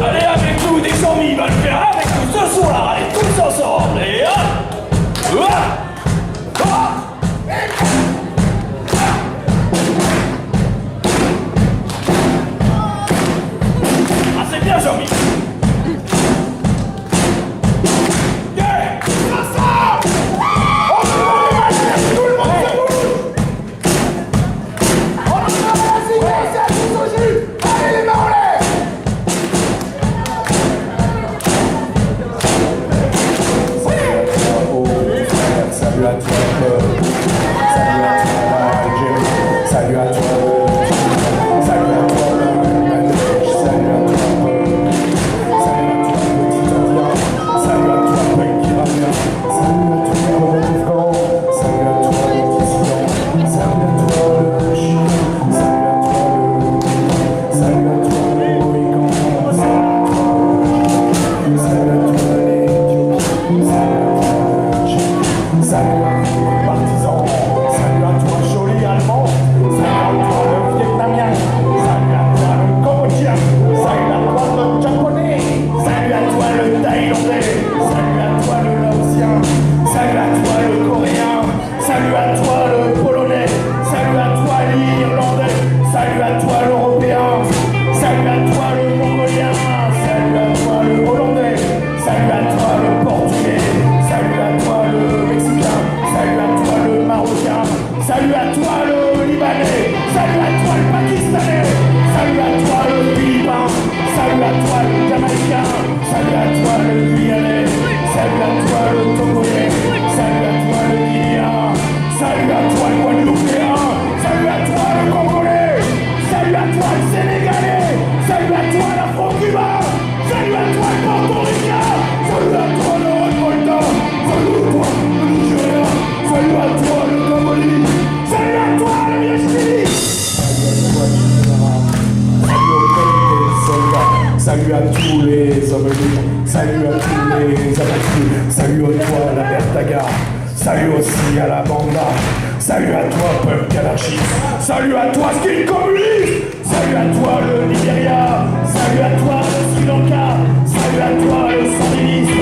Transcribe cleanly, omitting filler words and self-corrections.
Allez avec nous des amis, va le faire avec nous ce soir, allez tous ensemble, et hop, hop, hop. Ah c'est bien Jean-Mi. Salut à toi, salut à toi, Algérie, salut à toi, salut à toi, Manège, salut à toi, petit Indien, salut à toi, Punk qui va bien, salut à toi, le Afghan, salut à toi, le dissident, salut à toi, le Chien, salut à toi, salut à toi, le Mohican, salut à toi, l'Éthiopie, salut à toi, salut à vous, partisans, salut à toi, joli allemand, salut à toi, le vietnamien, salut à toi, le cambodgien, salut à toi, le japonais, salut à toi, le thaïlandais, salut à toi, le laotien, salut à toi, le coréen, salut à toi, le polonais, salut à toi, l'irlandais, salut à toi, l'européen, salut à toi, le mongolien, salut à toi, le hollandais, salut à toi, le portugais, salut à toi, le mexicain, salut à toi, le marocain, salut à toi, le libanais, salut à toi, le pakistanais, salut à toi, le philippin, salut à toi, le jamaïcain, salut à toi, le guyanais, salut à toi, le togolais, salut à toi, le guinéen, salut à toi, le guadeloupéen, salut à toi, le congolais, salut à toi, le sénégalais, salut à toi, l'afro-cubain, salut à toi, le portoricain, salut à toi, le revolta, salut à toi, le nigérien, salut à toi, le Cambodge, salut à toi, le Yashvili. Salut à tous les hommes libres, salut à tous les abattus, salut à toi la Bertaga, salut aussi à la Banda, salut à toi peuple anarchiste, salut à toi skin communiste, salut à toi le Nigeria, salut à toi le Sri Lanka, salut à toi le sandiniste,